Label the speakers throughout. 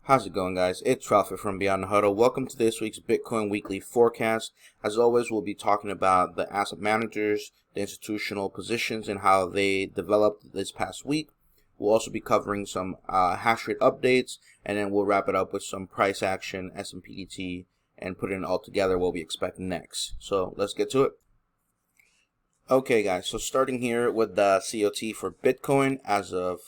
Speaker 1: How's it going, guys? It's Ralph from Beyond the Hodl. Welcome to this week's Bitcoin Weekly Forecast. As always, we'll be talking about the asset managers, the institutional positions, and how they developed this past week. We'll also be covering some hash rate updates, and then we'll wrap it up with some price action, S&P, and put it all together what we expect next. So let's get to it. Okay, guys, so starting here with the COT for Bitcoin as of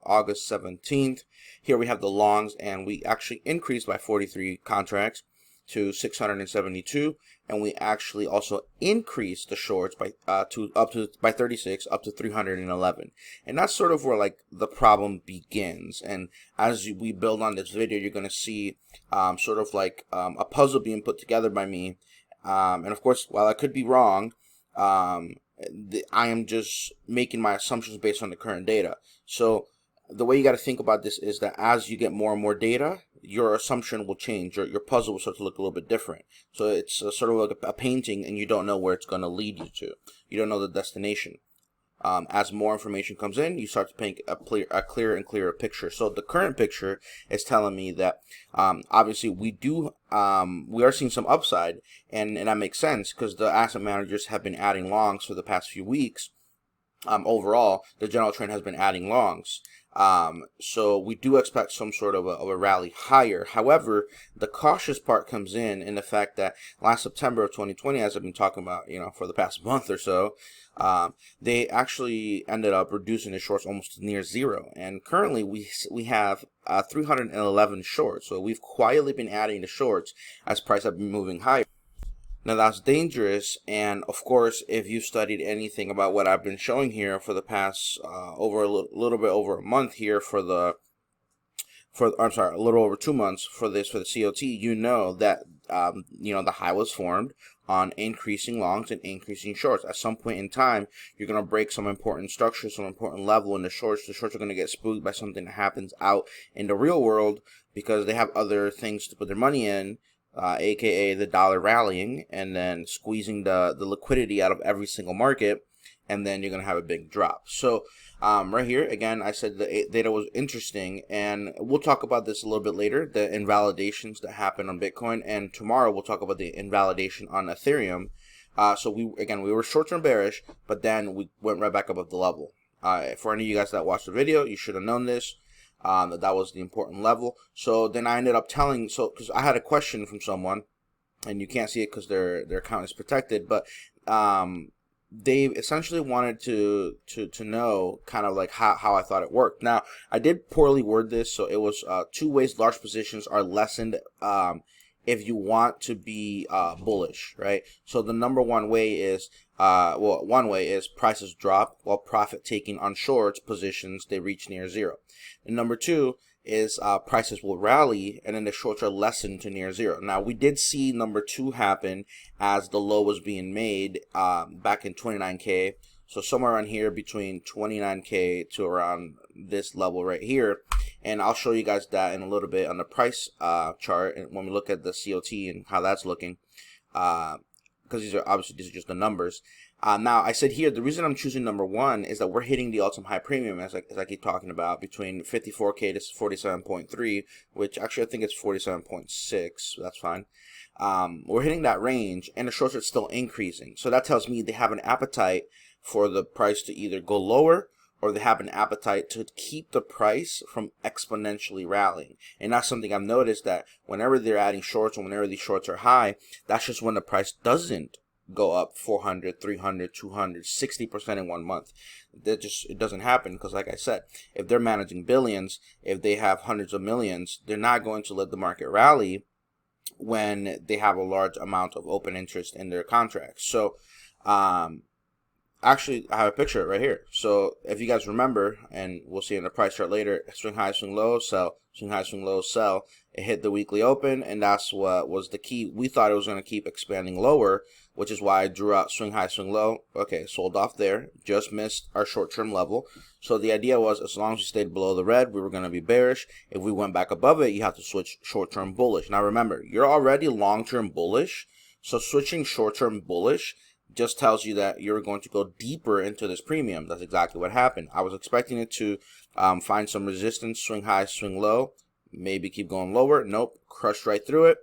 Speaker 1: August 17th. Here we have the longs, and we actually increased by 43 contracts to 672, and we actually also increased the shorts by 36 up to 311. And that's sort of where like the problem begins. And as we build on this video, you're going to see sort of like a puzzle being put together by me. And of course, while I could be wrong, I am just making my assumptions based on the current data. So the way you got to think about this is that as you get more and more data, your assumption will change. Your puzzle will start to look a little bit different. So it's sort of like a painting, and you don't know where it's going to lead you to. You don't know the destination. As more information comes in, you start to paint a clearer and clearer picture. So the current picture is telling me that obviously we are seeing some upside, and that makes sense because the asset managers have been adding longs for the past few weeks. Overall, the general trend has been adding longs. So we do expect some sort of a rally higher. However, the cautious part comes in the fact that last September of 2020, as I've been talking about, for the past month or so, they actually ended up reducing the shorts almost to near zero. And currently we have 311 shorts. So we've quietly been adding the shorts as prices have been moving higher. Now that's dangerous, and of course, if you've studied anything about what I've been showing here for the past over a little bit over a month here a little over 2 months for the COT, you know that the high was formed on increasing longs and increasing shorts. At some point in time, you're going to break some important structure, some important level in the shorts. The shorts are going to get spooked by something that happens out in the real world because they have other things to put their money in. AKA the dollar rallying and then squeezing the liquidity out of every single market, and then you're going to have a big drop. So right here, again, I said the data was interesting, and we'll talk about this a little bit later, the invalidations that happen on Bitcoin, and tomorrow we'll talk about the invalidation on Ethereum. So we were short-term bearish, but then we went right back above the level. For any of you guys that watched the video, you should have known this. That was the important level. So then I ended up because I had a question from someone, and you can't see it because their account is protected, but they essentially wanted to know kind of like how I thought it worked. Now, I did poorly word this, so it was 2 ways large positions are lessened if you want to be bullish, right? So the number one way is one way is prices drop while profit taking on shorts positions they reach near zero. And number 2 is prices will rally and then the shorts are lessened to near zero. Now we did see number 2 happen as the low was being made back in 29K. So somewhere around here between 29K to around this level right here. And I'll show you guys that in a little bit on the price chart, and when we look at the COT and how that's looking, because these are just the numbers. Now I said here the reason I'm choosing number 1 is that we're hitting the all-time high premium as I keep talking about between 54K to 47.3, which actually I think it's 47.6. That's fine. We're hitting that range, and the shorts are still increasing. So that tells me they have an appetite for the price to either go lower, or they have an appetite to keep the price from exponentially rallying. And that's something I've noticed, that whenever they're adding shorts and whenever these shorts are high, that's just when the price doesn't go up 400, 300, 200, 60% in 1 month. It doesn't happen because, like I said, if they're managing billions, if they have hundreds of millions, they're not going to let the market rally when they have a large amount of open interest in their contracts. So, actually, I have a picture right here. So if you guys remember, and we'll see in the price chart later, swing high, swing low, sell, swing high, swing low, sell. It hit the weekly open, and that's what was the key. We thought it was going to keep expanding lower, which is why I drew out swing high, swing low. Okay, sold off there, just missed our short-term level. So the idea was, as long as we stayed below the red, we were going to be bearish. If we went back above it, you have to switch short-term bullish. Now remember, you're already long-term bullish, so switching short-term bullish just tells you that you're going to go deeper into this premium. That's exactly what happened. I was expecting it to find some resistance, swing high, swing low, maybe keep going lower. Nope, crushed right through it.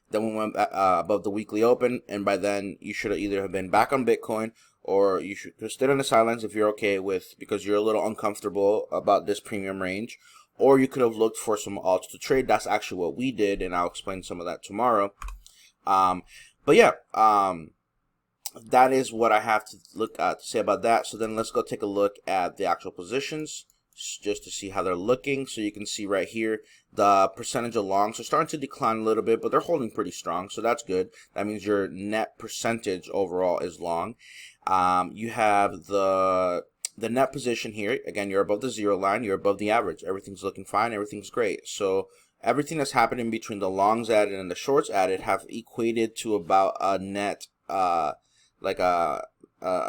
Speaker 1: Then we went above the weekly open, and by then you should either have been back on Bitcoin, or you should have stayed on the sidelines if you're okay with, because you're a little uncomfortable about this premium range, or you could have looked for some alts to trade. That's actually what we did, and I'll explain some of that tomorrow. But yeah, that is what I have to look at to say about that. So then let's go take a look at the actual positions, just to see how they're looking. So you can see right here, the percentage of longs are starting to decline a little bit, but they're holding pretty strong, so that's good. That means your net percentage overall is long. You have the net position here. Again, you're above the zero line, you're above the average. Everything's looking fine, everything's great. So everything that's happening between the longs added and the shorts added have equated to about a net, like a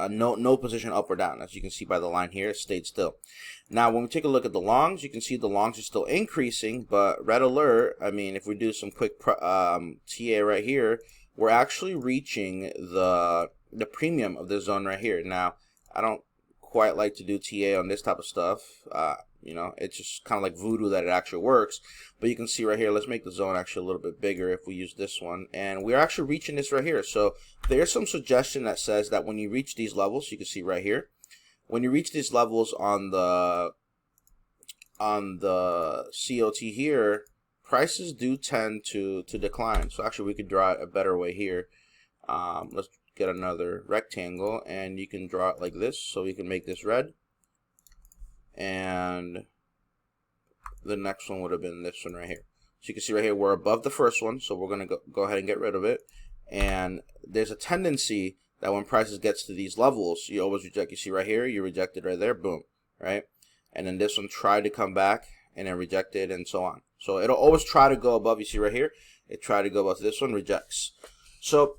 Speaker 1: no position up or down. As you can see by the line here, it stayed still. Now, when we take a look at the longs, you can see the longs are still increasing, but red alert, I mean, if we do some quick TA right here, we're actually reaching the premium of this zone right here. Now, I don't quite like to do TA on this type of stuff. You know, it's just kind of like voodoo that it actually works. But you can see right here, let's make the zone actually a little bit bigger if we use this one. And we're actually reaching this right here. So there's some suggestion that says that when you reach these levels, you can see right here, when you reach these levels on the COT here, prices do tend to decline. So actually we could draw it a better way here. Let's get another rectangle, and you can draw it like this. So we can make this red, and the next one would have been this one right here. So you can see right here, we're above the first one, so we're going to go ahead and get rid of it. And there's a tendency that when prices gets to these levels, you always reject. You see right here, you rejected right there, boom, right? And then this one tried to come back and then rejected, and so on. So it'll always try to go above. You see right here, it tried to go above this one, rejects. So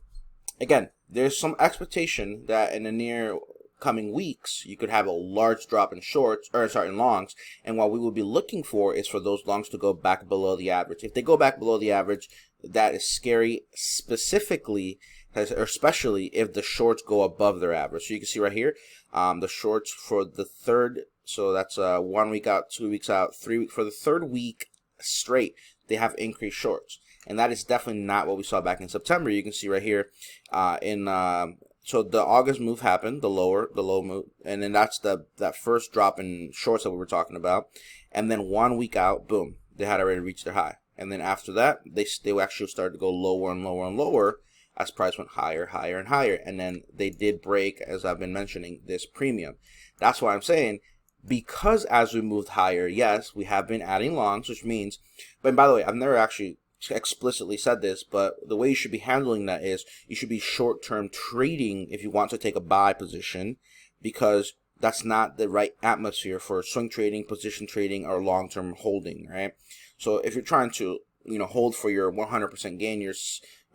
Speaker 1: again, there's some expectation that in the near coming weeks you could have a large drop in shorts, or sorry, in longs, and what we will be looking for is for those longs to go back below the average. If they go back below the average, that is scary, specifically, or especially if the shorts go above their average. So you can see right here, the shorts for the third, so that's 1 week out, 2 weeks out, 3 weeks, for the third week straight, they have increased shorts. And that is definitely not what we saw back in September. You can see right here, so the August move happened, the low move, and then that's that first drop in shorts that we were talking about. And then 1 week out, boom, they had already reached their high. And then after that, they actually started to go lower and lower and lower as price went higher, higher, and higher. And then they did break, as I've been mentioning, this premium. That's why I'm saying, because as we moved higher, yes, we have been adding longs, which means, but by the way, I've never actually explicitly said this, but the way you should be handling that is you should be short-term trading if you want to take a buy position, because that's not the right atmosphere for swing trading, position trading, or long-term holding, right? So if you're trying to, you know, hold for your 100% gain, your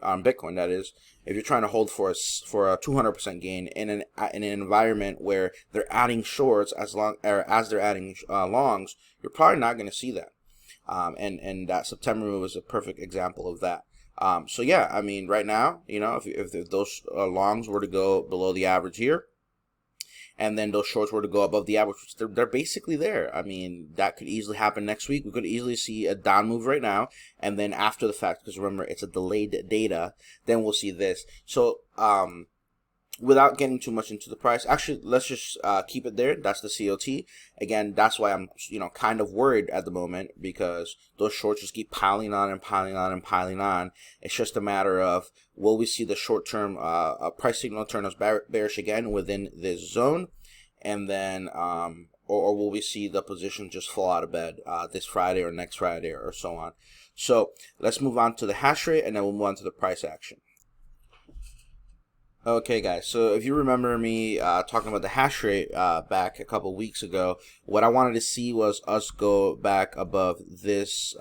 Speaker 1: Bitcoin, that is, if you're trying to hold for a 200% gain in an environment where they're adding shorts as they're adding longs, you're probably not going to see that. And that September move was a perfect example of that. So yeah, I mean, right now, you know, if those longs were to go below the average here, and then those shorts were to go above the average, they're basically there. I mean, that could easily happen next week. We could easily see a down move right now, and then after the fact, because remember, it's a delayed data, then we'll see this. So, without getting too much into the price, actually, let's just keep it there. That's the COT. Again, that's why I'm, you know, kind of worried at the moment, because those shorts just keep piling on and piling on and piling on. It's just a matter of, will we see the short-term price signal turn us bearish again within this zone, and then, or will we see the position just fall out of bed this Friday or next Friday or so on. So let's move on to the hash rate, and then we'll move on to the price action. Okay guys, so if you remember me talking about the hash rate back a couple weeks ago, what I wanted to see was us go back above this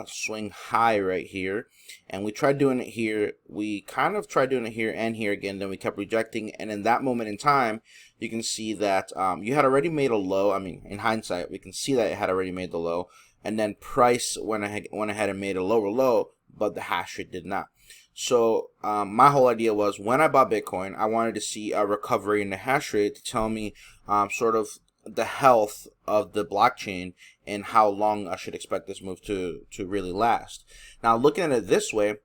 Speaker 1: swing high right here. And we tried doing it here. We kind of tried doing it here and here again, then we kept rejecting. And in that moment in time, you can see that you had already made a low. I mean, in hindsight, we can see that it had already made the low. And then price went ahead and made a lower low, but the hash rate did not. So my whole idea was, when I bought Bitcoin, I wanted to see a recovery in the hash rate to tell me sort of the health of the blockchain and how long I should expect this move to really last. Now, looking at it this way,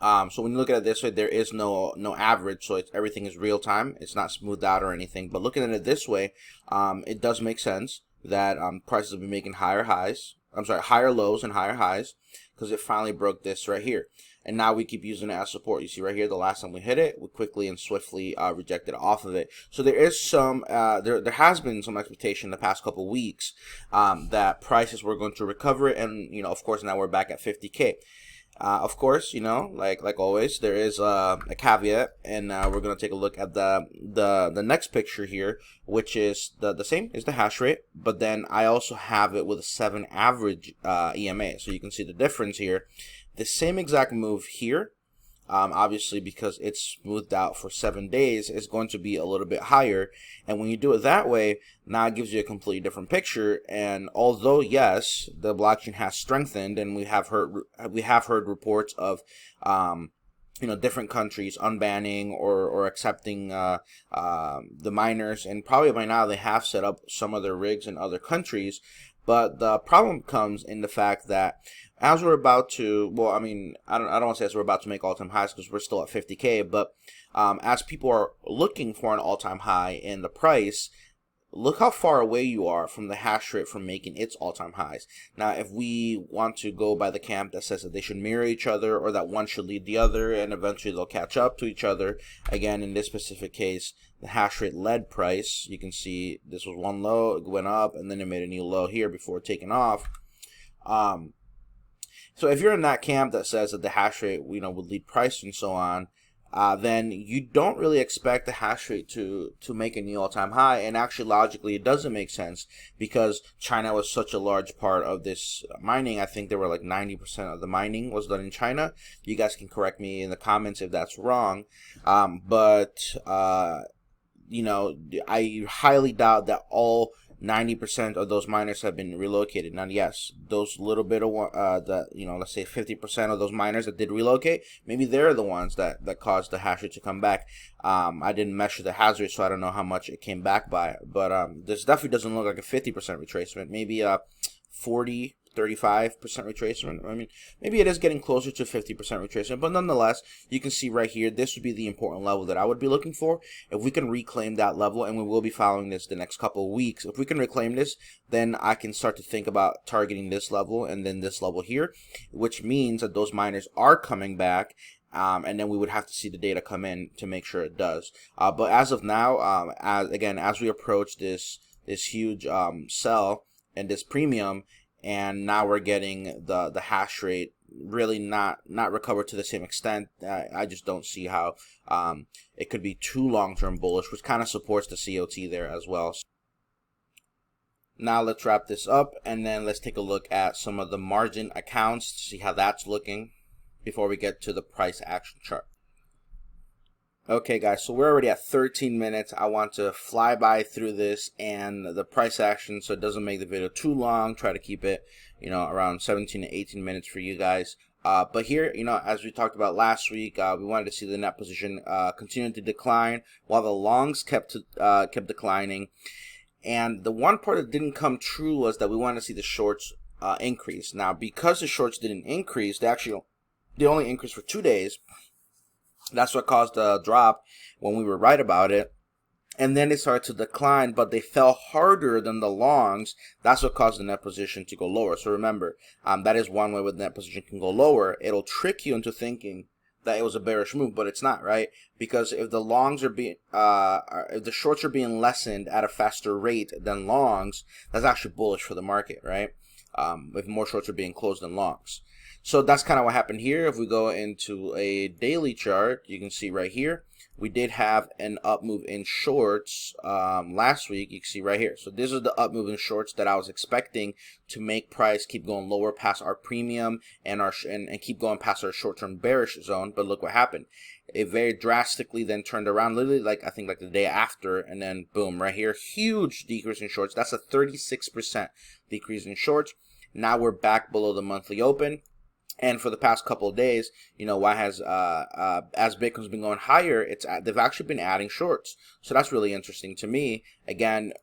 Speaker 1: so when you look at it this way, there is no average, so everything is real time. It's not smoothed out or anything. But looking at it this way, it does make sense that prices have been making higher lows and higher highs, because it finally broke this right here. And now we keep using it as support. You see right here, the last time we hit it, we quickly and swiftly rejected off of it. So there is some, there has been some expectation the past couple weeks that prices were going to recover, and of course now we're back at 50K. Of course, like always, there is a caveat, and we're gonna take a look at the next picture here, which is the same as the hash rate, but then I also have it with a 7 average EMA, so you can see the difference here. The same exact move here, obviously because it's smoothed out for 7 days, is going to be a little bit higher. And when you do it that way, now it gives you a completely different picture. And although yes, the blockchain has strengthened, and we have heard reports of different countries unbanning or accepting the miners, and probably by now they have set up some of their rigs in other countries. But the problem comes in the fact that as we're about to, well, I don't want to say as we're about to make all-time highs, because we're still at 50K, but as people are looking for an all-time high in the price, look how far away you are from the hash rate from making its all-time highs. Now, if we want to go by the camp that says that they should mirror each other, or that one should lead the other, and eventually they'll catch up to each other, again, in this specific case, the hash rate led price. You can see this was one low, it went up, and then it made a new low here before taking off. So if you're in that camp that says that the hash rate, would lead price and so on, then you don't really expect the hash rate to make a new all-time high. And actually, logically, it doesn't make sense, because China was such a large part of this mining. I think there were like 90% of the mining was done in China. You guys can correct me in the comments if that's wrong. But I highly doubt that all 90% of those miners have been relocated. Now, yes, those little bit of let's say 50% of those miners that did relocate, maybe they're the ones that caused the hash rate to come back. I didn't measure the hash rate, so I don't know how much it came back by. But this definitely doesn't look like a 50% retracement. Maybe 40, 35% retracement. Maybe it is getting closer to 50% retracement, but nonetheless, you can see right here, this would be the important level that I would be looking for. If we can reclaim that level, and we will be following this the next couple of weeks, if we can reclaim this, then I can start to think about targeting this level and then this level here, which means that those miners are coming back. And then we would have to see the data come in to make sure it does. But as of now, as we approach this huge sell and this premium, and now we're getting the hash rate really not recovered to the same extent, I just don't see how it could be too long-term bullish, which kind of supports the COT there as well. Now let's wrap this up, and then let's take a look at some of the margin accounts to see how that's looking before we get to the price action chart. Okay guys, so we're already at 13 minutes. I want to fly by through this and the price action so it doesn't make the video too long. Try to keep it, around 17 to 18 minutes for you guys. But here, as we talked about last week, we wanted to see the net position continue to decline while the longs kept declining. And the one part that didn't come true was that we wanted to see the shorts increase. Now, because the shorts didn't increase, they only increased for 2 days. That's what caused the drop when we were right about it. And then they started to decline, but they fell harder than the longs. That's what caused the net position to go lower. So remember, that is one way where the net position can go lower. It'll trick you into thinking that it was a bearish move, but it's not, right? Because if the longs are being, if the shorts are being lessened at a faster rate than longs, that's actually bullish for the market, right? If more shorts are being closed than longs. So that's kind of what happened here. If we go into a daily chart, you can see right here, we did have an up move in shorts last week. You can see right here. So this is the up move in shorts that I was expecting to make price keep going lower past our premium and keep going past our short-term bearish zone. But look what happened. It very drastically then turned around, literally I think the day after, and then boom, right here, huge decrease in shorts. That's a 36% decrease in shorts. Now we're back below the monthly open. And for the past couple of days, why has as Bitcoin's been going higher, they've actually been adding shorts. So that's really interesting to me. Again,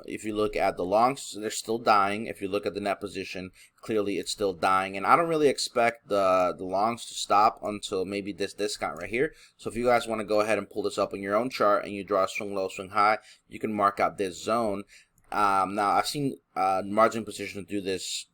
Speaker 1: if you look at the longs, they're still dying. If you look at the net position, clearly it's still dying. And I don't really expect the longs to stop until maybe this discount right here. So if you guys want to go ahead and pull this up on your own chart and you draw a swing low, swing high, you can mark out this zone. Now I've seen margin positions do this,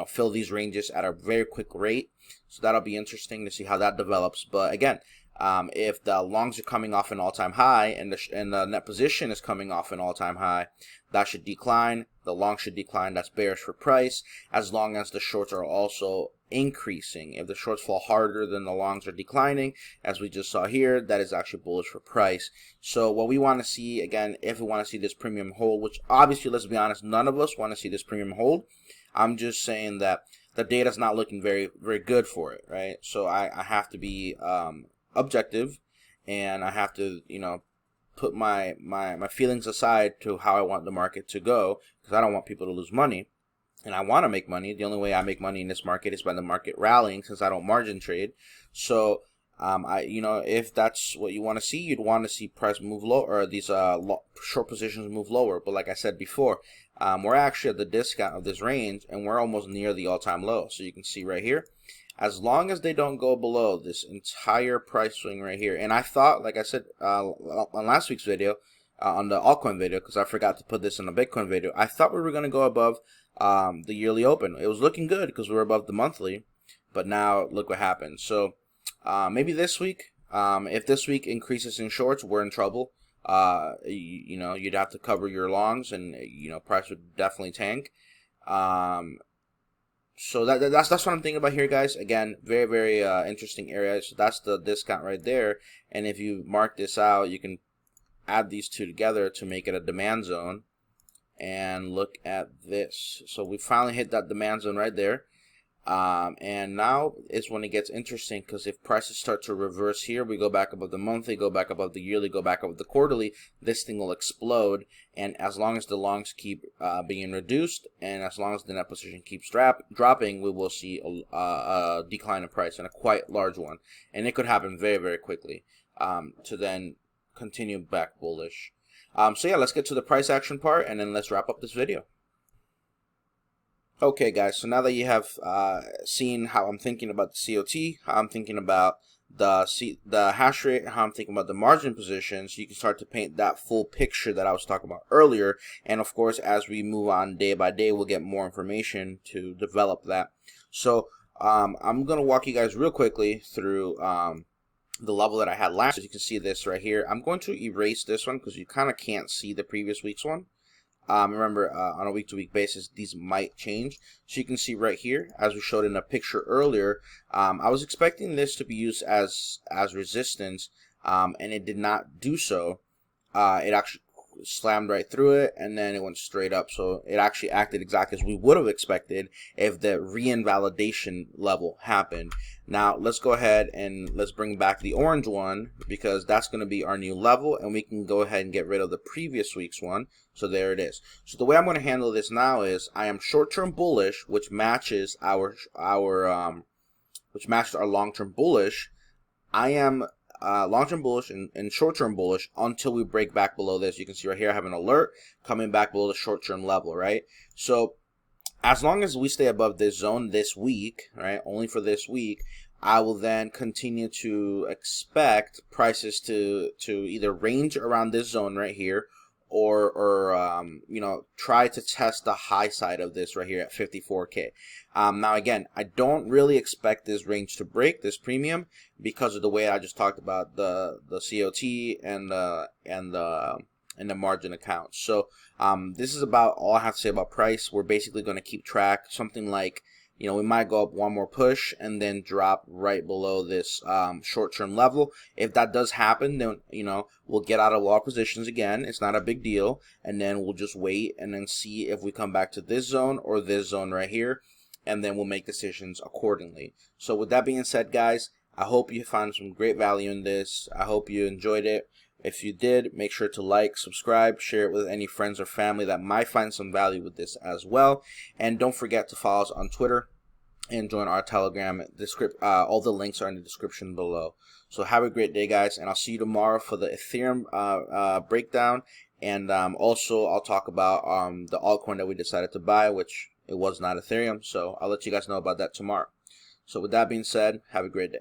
Speaker 1: fill these ranges at a very quick rate. So that'll be interesting to see how that develops. But again, if the longs are coming off an all-time high and the net position is coming off an all-time high, that should decline. The long should decline. That's bearish for price, as long as the shorts are also increasing. If the shorts fall harder than the longs are declining, as we just saw here, that is actually bullish for price. So what we want to see, again, if we want to see this premium hold, which obviously, let's be honest, none of us want to see this premium hold. I'm just saying that the data's not looking very, very good for it, right? So I have to be objective, and I have to, put my feelings aside to how I want the market to go, because I don't want people to lose money, and I want to make money. The only way I make money in this market is by the market rallying, since I don't margin trade. So if that's what you want to see, you'd want to see price move low, or these short positions move lower. But like I said before, we're actually at the discount of this range, and we're almost near the all-time low. So you can see right here, as long as they don't go below this entire price swing right here. And I thought, like I said on last week's video, on the altcoin video, because I forgot to put this in the Bitcoin video, I thought we were going to go above the yearly open. It was looking good because we were above the monthly, but now look what happened. So maybe this week, if this week increases in shorts, we're in trouble. You'd have to cover your longs, and price would definitely tank. So that's what I'm thinking about here, guys. Again, very, very interesting area. So that's the discount right there. And if you mark this out, you can add these two together to make it a demand zone. And look at this. So we finally hit that demand zone right there. And now is when it gets interesting, because if prices start to reverse here, we go back above the monthly, go back above the yearly, go back above the quarterly, this thing will explode. And as long as the longs keep being reduced, and as long as the net position keeps dropping, we will see a decline in price, and a quite large one. And it could happen very, very quickly to then continue back bullish. So yeah, let's get to the price action part, and then let's wrap up this video. Okay, guys, so now that you have seen how I'm thinking about the COT, how I'm thinking about the hash rate, how I'm thinking about the margin positions, you can start to paint that full picture that I was talking about earlier. And of course, as we move on day by day, we'll get more information to develop that. So I'm going to walk you guys real quickly through the level that I had last. As you can see this right here, I'm going to erase this one because you kind of can't see the previous week's one. Remember, on a week-to-week basis, these might change. So you can see right here, as we showed in a picture earlier, I was expecting this to be used as resistance, and it did not do so. It actually slammed right through it, and then it went straight up. So it actually acted exactly as we would have expected if the reinvalidation level happened. Now let's go ahead and let's bring back the orange one, because that's going to be our new level, and we can go ahead and get rid of the previous week's one. So there it is. So the way I'm going to handle this now is I am short-term bullish, which matches our long-term bullish. I am long-term bullish and short-term bullish until we break back below this. You can see right here I have an alert coming back below the short-term level, right? So as long as we stay above this zone this week, right, only for this week, I will then continue to expect prices to either range around this zone right here, or try to test the high side of this right here at 54K. Now again, I don't really expect this range to break, this premium, because of the way I just talked about the COT and the margin account. So this is about all I have to say about price. We're basically going to keep track, something like, we might go up one more push and then drop right below this short-term level. If that does happen, then we'll get out of all positions again. It's not a big deal, and then we'll just wait and then see if we come back to this zone or this zone right here, and then we'll make decisions accordingly. So with that being said, guys, I hope you found some great value in this. I hope you enjoyed it. If you did, make sure to like, subscribe, share it with any friends or family that might find some value with this as well. And don't forget to follow us on Twitter and join our Telegram. All the links are in the description below. So have a great day, guys, and I'll see you tomorrow for the Ethereum breakdown. And also, I'll talk about the altcoin that we decided to buy, which it was not Ethereum. So I'll let you guys know about that tomorrow. So with that being said, have a great day.